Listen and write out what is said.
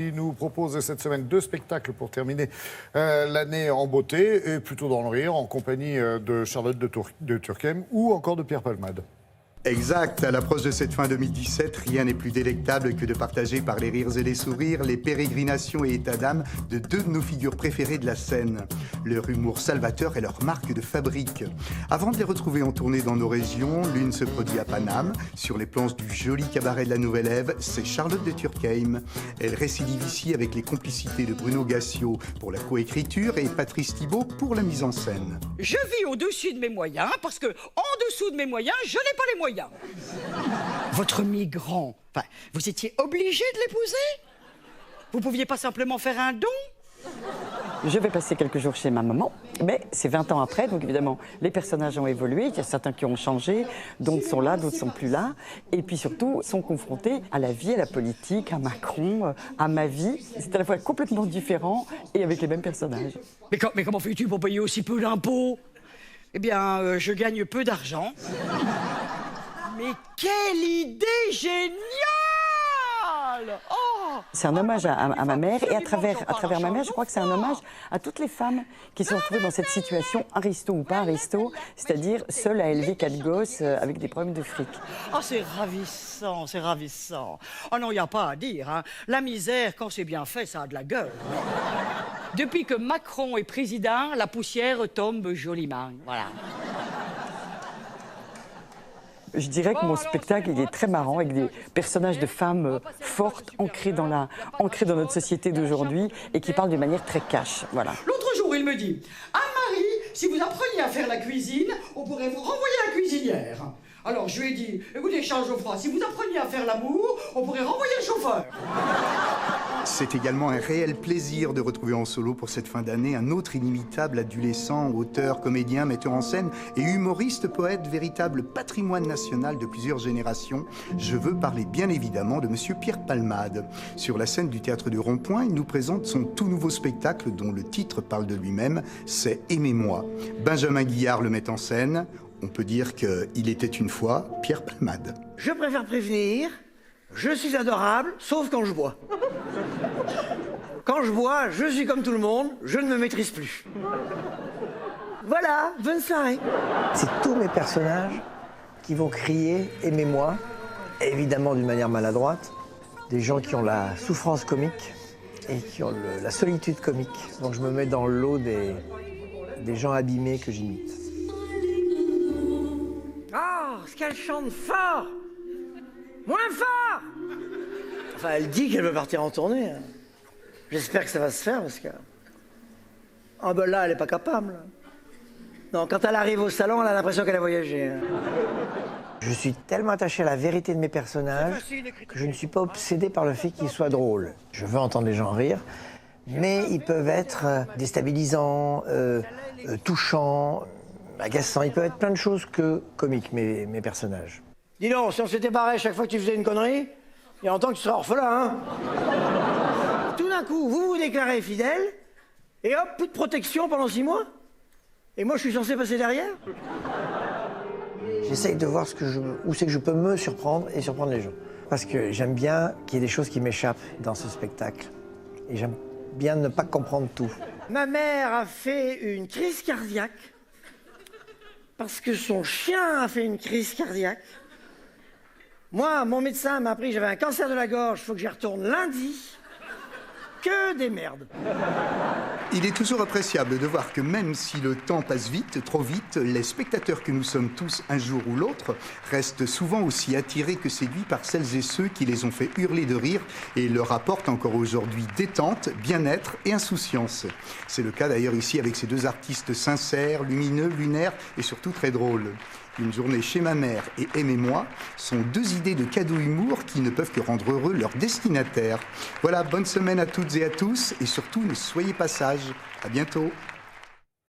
Il nous propose cette semaine 2 spectacles pour terminer l'année en beauté et plutôt dans le rire, en compagnie de Charlotte de Turckheim ou encore de Pierre Palmade. Exact, à l'approche de cette fin 2017, rien n'est plus délectable que de partager par les rires et les sourires les pérégrinations et états d'âme de deux de nos figures préférées de la scène. Leur humour salvateur est leur marque de fabrique. Avant de les retrouver en tournée dans nos régions, l'une se produit à Paname, sur les planches du joli cabaret de la Nouvelle-Ève, c'est Charlotte de Turckheim. Elle récidive ici avec les complicités de Bruno Gassio pour la coécriture et Patrice Thibault pour la mise en scène. Je vis au-dessus de mes moyens parce que en dessous de mes moyens, je n'ai pas les moyens. Votre migrant, vous étiez obligé de l'épouser? Vous pouviez pas simplement faire un don? Je vais passer quelques jours chez ma maman, mais c'est 20 ans après, donc évidemment, les personnages ont évolué, il y a certains qui ont changé, d'autres sont là, d'autres sont plus là, et puis surtout sont confrontés à la vie, à la politique, à Macron, à ma vie. C'est à la fois complètement différent et avec les mêmes personnages. Mais comment fais-tu pour payer aussi peu d'impôts? Eh bien, je gagne peu d'argent. Mais quelle idée géniale! Oh! C'est un hommage à ma mère, et à travers ma mère, je crois que c'est un hommage à toutes les femmes qui se sont retrouvées dans cette situation, aristo ou pas aristo, c'est-à-dire seules à élever 4 gosses avec des problèmes de fric. Oh, c'est ravissant, c'est ravissant. Oh non, il n'y a pas à dire, hein. La misère, quand c'est bien fait, ça a de la gueule. Depuis que Macron est président, la poussière tombe joliment, voilà. Je dirais que mon spectacle, il est très marrant, avec des personnages de femmes fortes, ancrées dans notre société d'aujourd'hui, et qui parlent de manière très cash, voilà. L'autre jour, il me dit « Anne-Marie, si vous appreniez à faire la cuisine, on pourrait vous renvoyer la cuisinière. » Alors je lui ai dit « Écoutez, Charles Geoffroy, si vous appreniez à faire l'amour, on pourrait renvoyer le chauffeur. » C'est également un réel plaisir de retrouver en solo pour cette fin d'année un autre inimitable adolescent, auteur, comédien, metteur en scène et humoriste, poète, véritable patrimoine national de plusieurs générations. Je veux parler bien évidemment de Monsieur Pierre Palmade. Sur la scène du Théâtre du Rond-Point, il nous présente son tout nouveau spectacle dont le titre parle de lui-même, c'est Aimez-moi. Benjamin Guillard le met en scène. On peut dire qu'il était une fois Pierre Palmade. Je préfère prévenir, je suis adorable, sauf quand je bois. Quand je bois, je suis comme tout le monde, je ne me maîtrise plus. Voilà, bonne soirée. C'est tous mes personnages qui vont crier « Aimez-moi », évidemment d'une manière maladroite, des gens qui ont la souffrance comique et qui ont la solitude comique. Donc je me mets dans le lot des gens abîmés que j'imite. Oh, ce qu'elle chante fort! Moins fort! Enfin, elle dit qu'elle veut partir en tournée. J'espère que ça va se faire, parce que... Ah ben là, elle n'est pas capable. Non, quand elle arrive au salon, elle a l'impression qu'elle a voyagé. Je suis tellement attaché à la vérité de mes personnages que je ne suis pas obsédé par le fait qu'ils soient drôles. Je veux entendre les gens rire, mais ils peuvent être déstabilisants, touchants, agaçants. Ils peuvent être plein de choses que comiques, mes personnages. Dis donc, si on s'était barré chaque fois que tu faisais une connerie, il y a longtemps que tu seras orphelin, hein? Tout d'un coup, vous vous déclarez fidèle, et hop, plus de protection pendant 6 mois? Et moi, je suis censé passer derrière? J'essaye de voir où c'est que je peux me surprendre et surprendre les gens. Parce que j'aime bien qu'il y ait des choses qui m'échappent dans ce spectacle. Et j'aime bien ne pas comprendre tout. Ma mère a fait une crise cardiaque, parce que son chien a fait une crise cardiaque. Moi, mon médecin m'a appris que j'avais un cancer de la gorge, il faut que j'y retourne lundi. Que des merdes. Il est toujours appréciable de voir que même si le temps passe vite, trop vite, les spectateurs que nous sommes tous un jour ou l'autre restent souvent aussi attirés que séduits par celles et ceux qui les ont fait hurler de rire et leur apportent encore aujourd'hui détente, bien-être et insouciance. C'est le cas d'ailleurs ici avec ces deux artistes sincères, lumineux, lunaires et surtout très drôles. Une journée chez ma mère et Aimez-moi sont deux idées de cadeaux humour qui ne peuvent que rendre heureux leurs destinataires. Voilà, bonne semaine à toutes et à tous et surtout ne soyez pas sages. À bientôt.